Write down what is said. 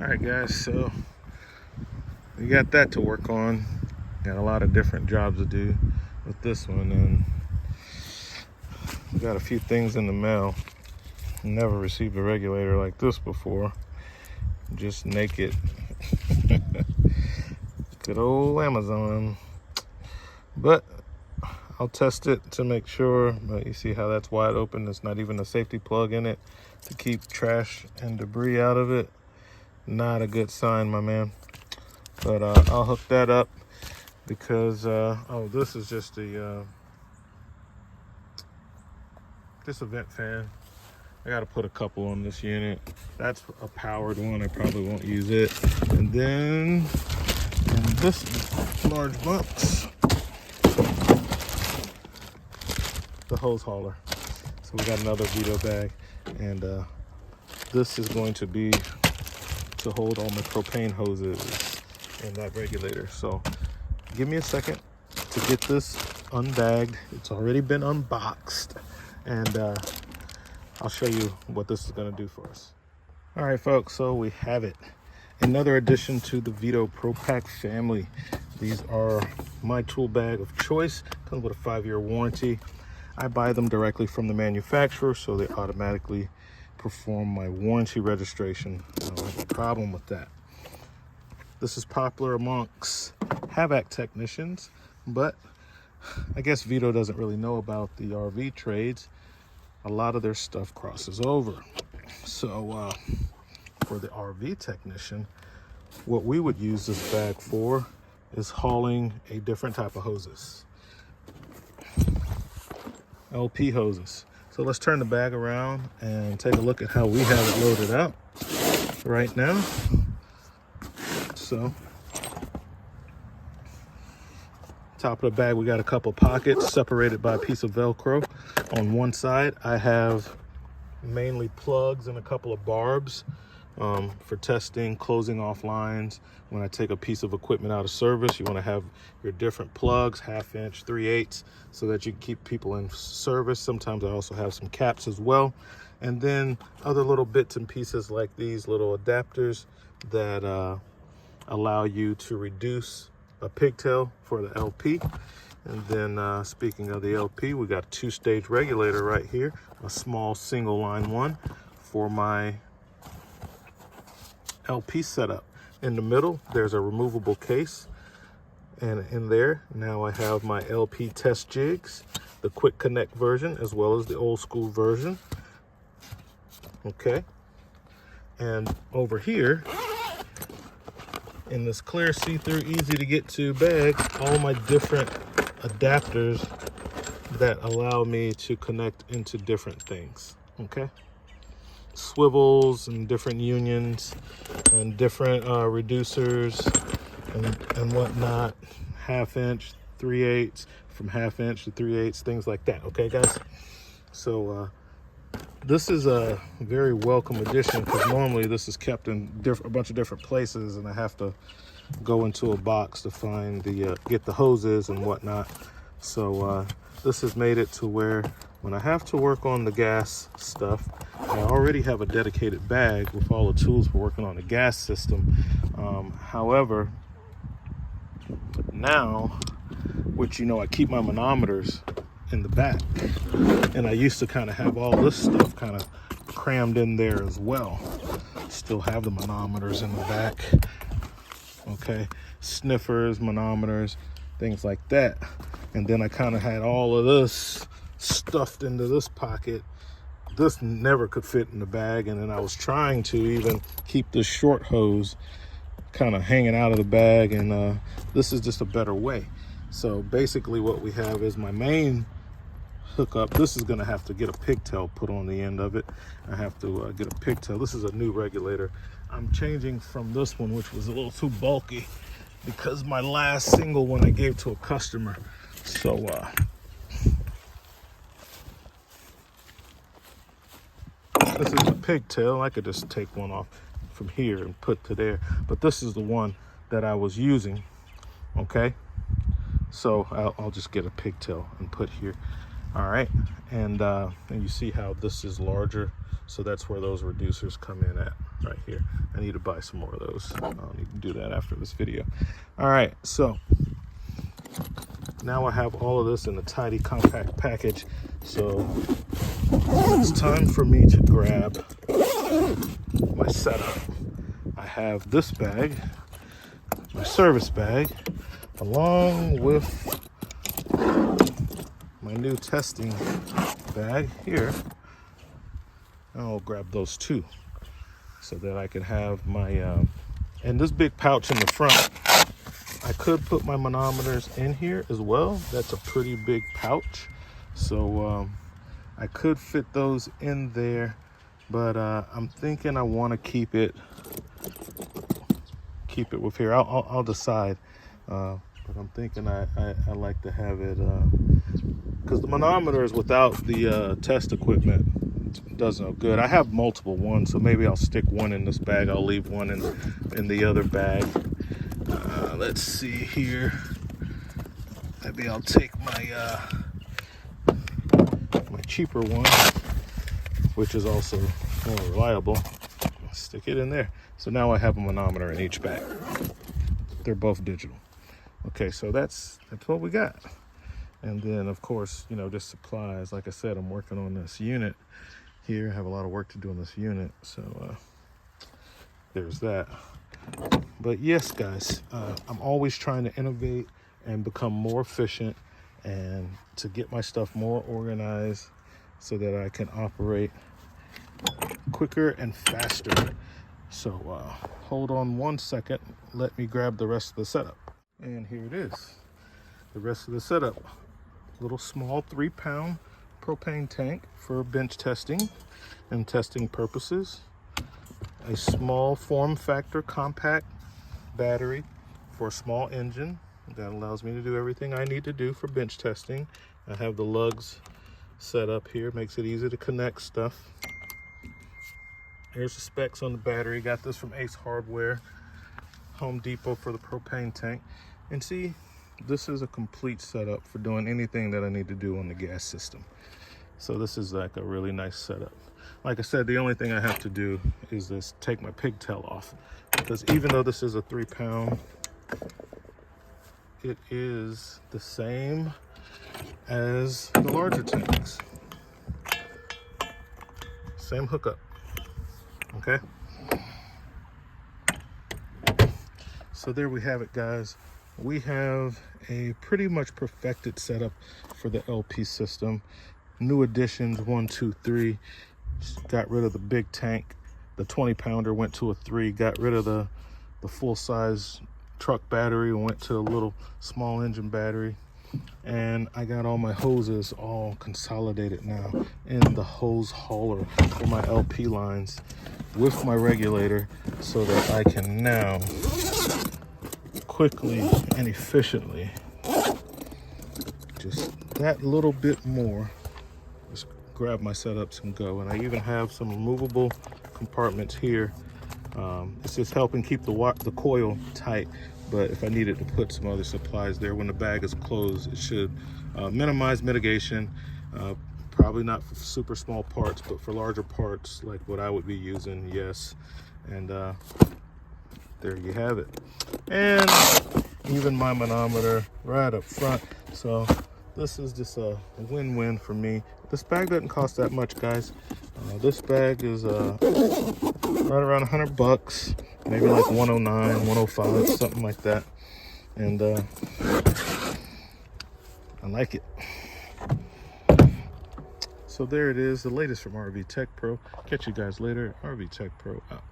Alright guys, so we got that to work on. Got a lot of different jobs to do with this one, and we got a few things in the mail. Never received a regulator like this before. Just naked. Good old Amazon. But I'll test it to make sure. But you see how that's wide open? There's not even a safety plug in it to keep trash and debris out of it. Not a good sign, my man. But I'll hook that up because oh, this is just a vent fan. I gotta put a couple on this unit. That's a powered one. I probably won't use it. And then in this large box, the hose hauler. So we got another VETO bag, and this is going to be to hold all my propane hoses in that regulator. So give me a second to get this unbagged. It's already been unboxed, and I'll show you what this is going to do for us. All right, folks, so we have it. Another addition to the VETO Pro Pac family. These are my tool bag of choice. Comes with a 5-year warranty. I buy them directly from the manufacturer, so they automatically perform my warranty registration. I don't have a problem with that. This is popular amongst HVAC technicians, but I guess VETO doesn't really know about the RV trades. A lot of their stuff crosses over. So for the RV technician, what we would use this bag for is hauling a different type of hoses. LP hoses. So let's turn the bag around and take a look at how we have it loaded up right now. So top of the bag, we got a couple pockets separated by a piece of Velcro. On one side, I have mainly plugs and a couple of barbs for testing, closing off lines. When I take a piece of equipment out of service, you want to have your different plugs, 1/2 inch, 3/8, so that you can keep people in service. Sometimes I also have some caps as well. And then other little bits and pieces like these little adapters that allow you to reduce a pigtail for the LP. And then speaking of the LP, we got a 2-stage regulator right here, a small single line one for my LP setup. In the middle, there's a removable case, and in there now I have my LP test jigs, the quick connect version as well as the old school version. Okay, and over here in this clear see-through easy to get to bag, all my different adapters that allow me to connect into different things. Okay, swivels and different unions and different reducers and whatnot, 1/2 inch, 3/8, from 1/2 inch to 3/8, things like that. Okay guys, so this is a very welcome addition, because normally this is kept in a bunch of different places, and I have to go into a box to find the get the hoses and whatnot. So this has made it to where when I have to work on the gas stuff, I already have a dedicated bag with all the tools for working on the gas system. However, now, which I keep my manometers in the back, and I used to kind of have all this stuff kind of crammed in there as well. Still have the manometers in the back. Okay, sniffers, manometers, things like that. And then I kind of had all of this stuffed into this pocket. This never could fit in the bag, and then I was trying to even keep this short hose kind of hanging out of the bag, and this is just a better way. So basically what we have is my main hookup. This is going to have to get a pigtail put on the end of it. I have to get a pigtail. This is a new regulator. I'm changing from this one, which was a little too bulky, because my last single one I gave to a customer. So this is a pigtail. I could just take one off from here and put to there, but this is the one that I was using. Okay, so I'll just get a pigtail and put here. All right, and you see how this is larger, so that's where those reducers come in at, right here. I need to buy some more of those. I'll need to do that after this video. All right, so now I have all of this in a tidy, compact package. So it's time for me to grab my setup. I have this bag, my service bag, along with my new testing bag here. I'll grab those two so that I can have my, and this big pouch in the front, I could put my manometers in here as well. That's a pretty big pouch. So I could fit those in there, but I'm thinking I want to keep it with here. I'll decide, but I'm thinking I like to have it, because the manometers without the test equipment does no good. I have multiple ones, so maybe I'll stick one in this bag. I'll leave one in the other bag. Let's see here. Maybe I'll take my my cheaper one, which is also more reliable. I'll stick it in there. So now I have a manometer in each bag. They're both digital. Okay, so that's what we got. And then, of course, you know, just supplies. Like I said, I'm working on this unit here. I have a lot of work to do on this unit, so there's that. But yes, guys, I'm always trying to innovate and become more efficient and to get my stuff more organized so that I can operate quicker and faster. So hold on one second. Let me grab the rest of the setup. And here it is, the rest of the setup. Little small 3-pound propane tank for bench testing and testing purposes. A small form factor compact battery for a small engine that allows me to do everything I need to do for bench testing. I have the lugs set up here, makes it easy to connect stuff. Here's the specs on the battery. Got this from Ace Hardware, Home Depot, for the propane tank. And see, this is a complete setup for doing anything that I need to do on the gas system. So this is like a really nice setup. Like I said, the only thing I have to do is this, take my pigtail off, because even though this is a 3-pound, it is the same as the larger tanks. Same hookup. Okay. So there we have it, guys. We have a pretty much perfected setup for the LP system. New additions 1, 2, 3. Got rid of the big tank. The 20-pounder went to a 3. Got rid of the full-size truck battery and went to a little small engine battery. And I got all my hoses all consolidated now in the hose hauler for my LP lines with my regulator, so that I can now quickly and efficiently, just that little bit more, just grab my setups and go. And I even have some removable compartments here. It's just helping keep the coil tight, but if I needed to put some other supplies there when the bag is closed, it should minimize mitigation. Probably not for super small parts, but for larger parts like what I would be using, yes. And there you have it. And even my manometer right up front. So this is just a win-win for me. This bag doesn't cost that much, guys. This bag is right around $100, maybe like 109, 105, something like that. And I like it. So there it is, the latest from RV Tech Pro. Catch you guys later. RV Tech Pro out.